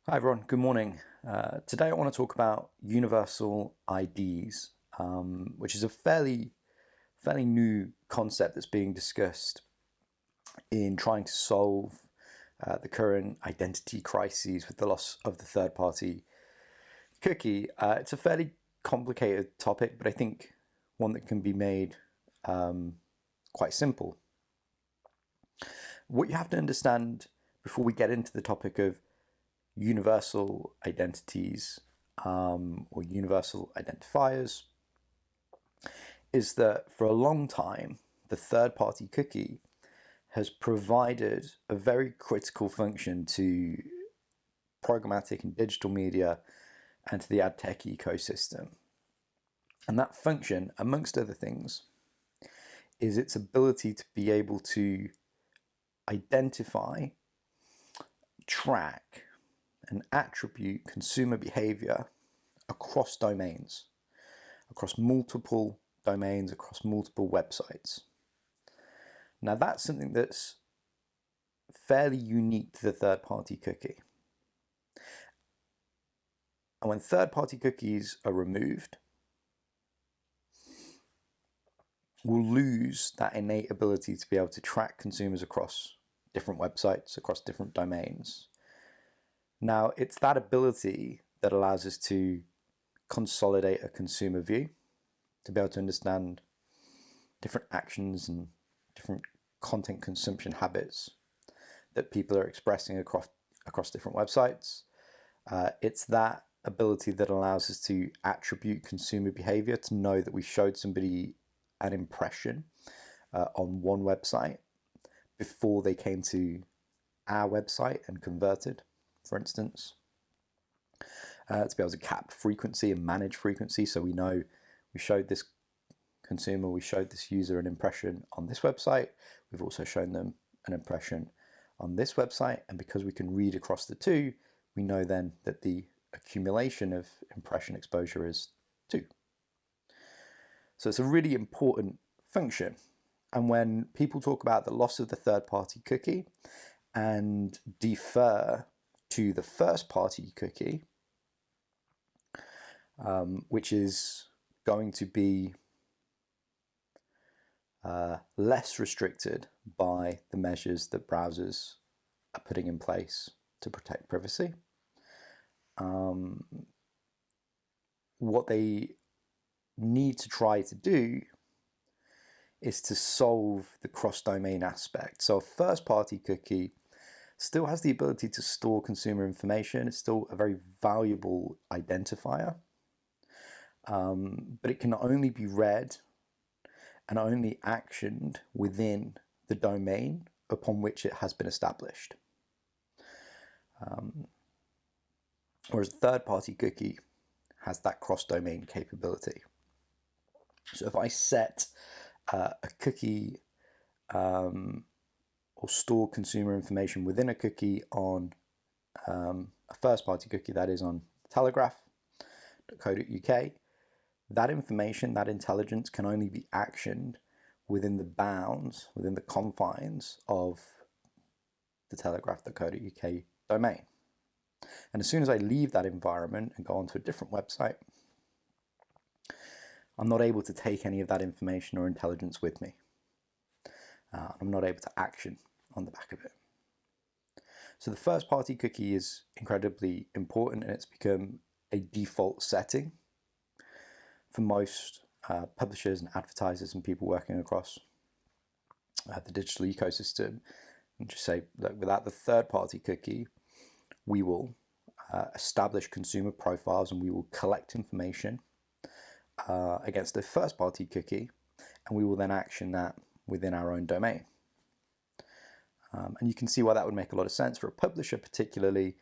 Hi everyone, good morning. Today I want to talk about universal IDs, which is a fairly new concept that's being discussed in trying to solve the current identity crises with the loss of the third-party cookie. It's a fairly complicated topic, but I think one that can be made quite simple. What you have to understand before we get into the topic of universal identities or universal identifiers is that for a long time, the third party cookie has provided a very critical function to programmatic and digital media and to the ad tech ecosystem. And that function, amongst other things, is its ability to be able to identify, track, and attribute consumer behavior across domains, across multiple domains, across multiple websites. Now that's something that's fairly unique to the third-party cookie. And when third-party cookies are removed, we'll lose that innate ability to be able to track consumers across different websites, across different domains. Now, it's that ability that allows us to consolidate a consumer view, to be able to understand different actions and different content consumption habits that people are expressing across different websites. It's that ability that allows us to attribute consumer behavior, to know that we showed somebody an impression on one website before they came to our website and converted, for instance. To be able to cap frequency and manage frequency, so we know we showed this consumer, we showed this user an impression on this website, we've also shown them an impression on this website, and because we can read across the two, we know then that the accumulation of impression exposure is 2. So it's a really important function. And when people talk about the loss of the third-party cookie and defer to the first-party cookie, which is going to be less restricted by the measures that browsers are putting in place to protect privacy. What they need to try to do is to solve the cross-domain aspect. So a first-party cookie still has the ability to store consumer information. It's still a very valuable identifier, but it can only be read and only actioned within the domain upon which it has been established. Whereas a third-party cookie has that cross-domain capability. So if I set a cookie or store consumer information within a cookie on a first-party cookie, that is on telegraph.co.uk, that information, that intelligence can only be actioned within the bounds, within the confines of the telegraph.co.uk domain. And as soon as I leave that environment and go onto a different website, I'm not able to take any of that information or intelligence with me. I'm not able to action on the back of it. So the first-party cookie is incredibly important, and it's become a default setting for most publishers and advertisers and people working across the digital ecosystem. And just say, look, without the third-party cookie, we will establish consumer profiles and we will collect information against the first-party cookie, and we will then action that within our own domain. And you can see why that would make a lot of sense for a publisher, particularly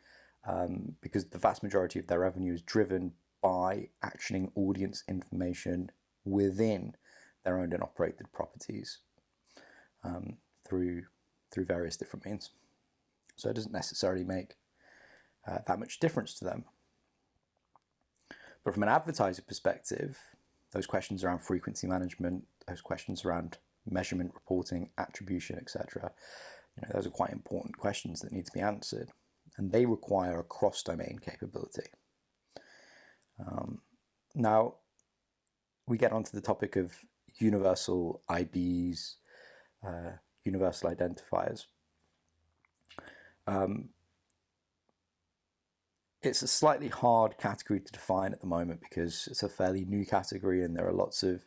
because the vast majority of their revenue is driven by actioning audience information within their owned and operated properties through various different means. So it doesn't necessarily make that much difference to them. But from an advertiser perspective, those questions around frequency management, those questions around measurement, reporting, attribution, etc., those are quite important questions that need to be answered. and they require a cross-domain capability. Now, we get onto the topic of universal IDs, universal identifiers. It's a slightly hard category to define at the moment because it's a fairly new category, and there are lots of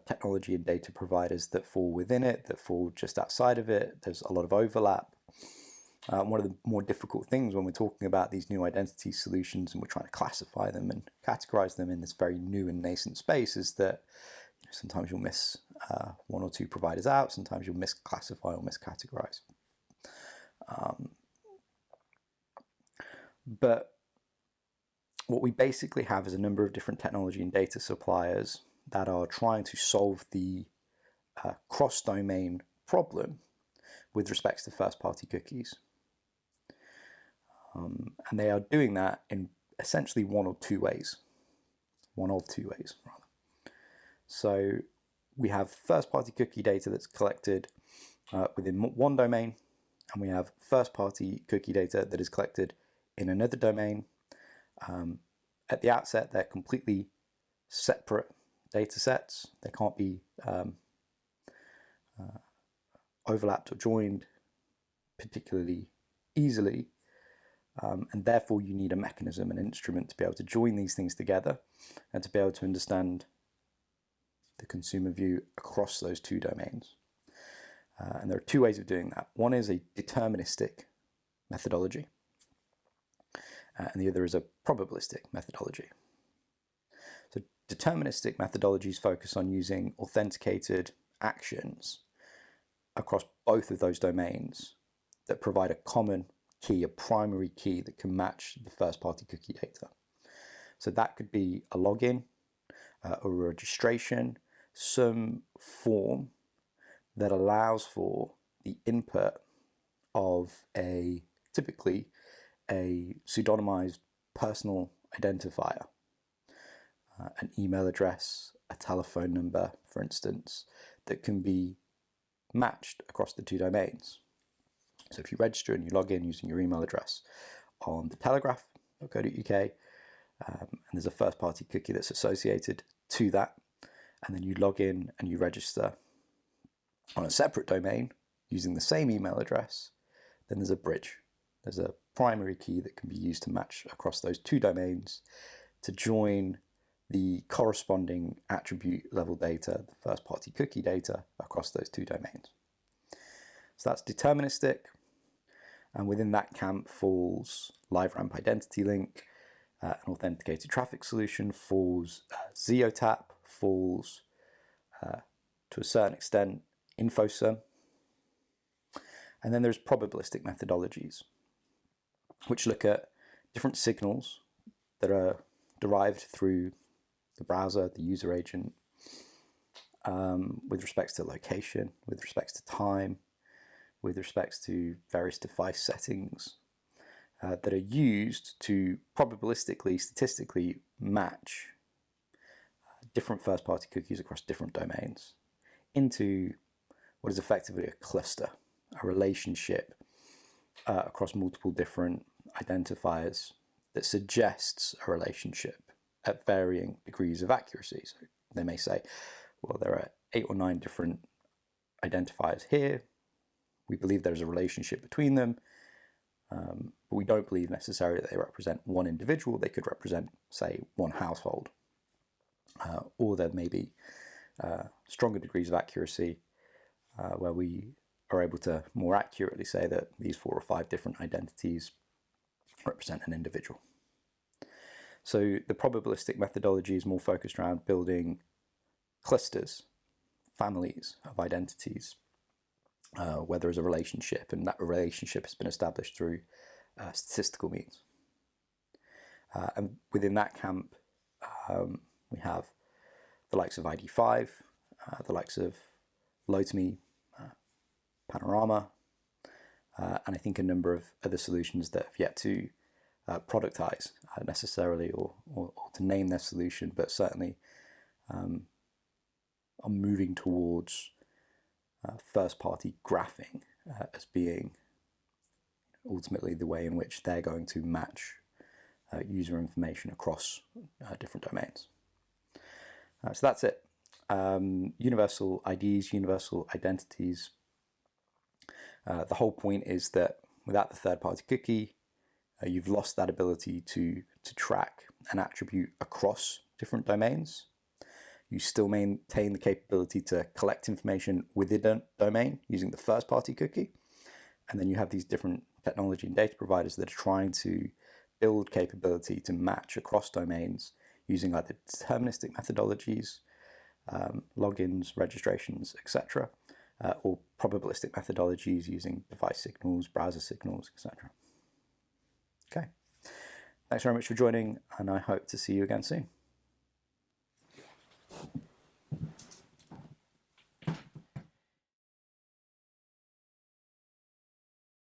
technology and data providers that fall within it, that fall just outside of it. There's a lot of overlap. One of the more difficult things when we're talking about these new identity solutions and we're trying to classify them and categorize them in this very new and nascent space is that sometimes you'll miss one or two providers out, sometimes you'll misclassify or miscategorize. But what we basically have is a number of different technology and data suppliers that are trying to solve the cross-domain problem with respect to first-party cookies. And they are doing that in essentially one of two ways, rather. So we have first-party cookie data that's collected within one domain, and we have first-party cookie data that is collected in another domain. At the outset, they're completely separate data sets. They can't be overlapped or joined particularly easily. And therefore, you need a mechanism, an instrument to be able to join these things together and to be able to understand the consumer view across those two domains. And there are two ways of doing that. One is a deterministic methodology, and the other is a probabilistic methodology. So deterministic methodologies focus on using authenticated actions across both of those domains that provide a common key, a primary key that can match the first-party cookie data. So that could be a login, a registration, some form that allows for the input of typically a pseudonymized personal identifier, an email address, a telephone number, for instance, that can be matched across the two domains. So if you register and you log in using your email address on the telegraph.co.uk, and there's a first-party cookie that's associated to that, and then you log in and you register on a separate domain using the same email address, then there's a bridge. There's a primary key that can be used to match across those two domains to join the corresponding attribute level data, the first-party cookie data, across those two domains. So that's deterministic. And within that camp falls LiveRamp Identity Link, an authenticated traffic solution, falls Zeotap, falls to a certain extent InfoSum. And then there's probabilistic methodologies, which look at different signals that are derived through the browser, the user agent, with respects to location, with respects to time, with respects to various device settings that are used to probabilistically, statistically match different first-party cookies across different domains into what is effectively a cluster, a relationship across multiple different identifiers that suggests a relationship at varying degrees of accuracy. So they may say, well, there are 8 or 9 different identifiers here. We believe there's a relationship between them, but we don't believe necessarily that they represent one individual. They could represent, say, one household, or there may be stronger degrees of accuracy where we are able to more accurately say that these 4 or 5 different identities represent an individual. So the probabilistic methodology is more focused around building clusters, families of identities, where there is a relationship, and that relationship has been established through statistical means. And within that camp, we have the likes of ID5, the likes of Load2Me, Panorama, and I think a number of other solutions that have yet to productize necessarily or to name their solution, but certainly are moving towards first-party graphing as being ultimately the way in which they're going to match user information across different domains. So that's it. Universal IDs, universal identities. The whole point is that without the third-party cookie, you've lost that ability to track an attribute across different domains. You still maintain the capability to collect information within a domain using the first-party cookie. And then you have these different technology and data providers that are trying to build capability to match across domains using either deterministic methodologies, logins, registrations, etc., or probabilistic methodologies using device signals, browser signals, etc. Okay. Thanks very much for joining, and I hope to see you again soon.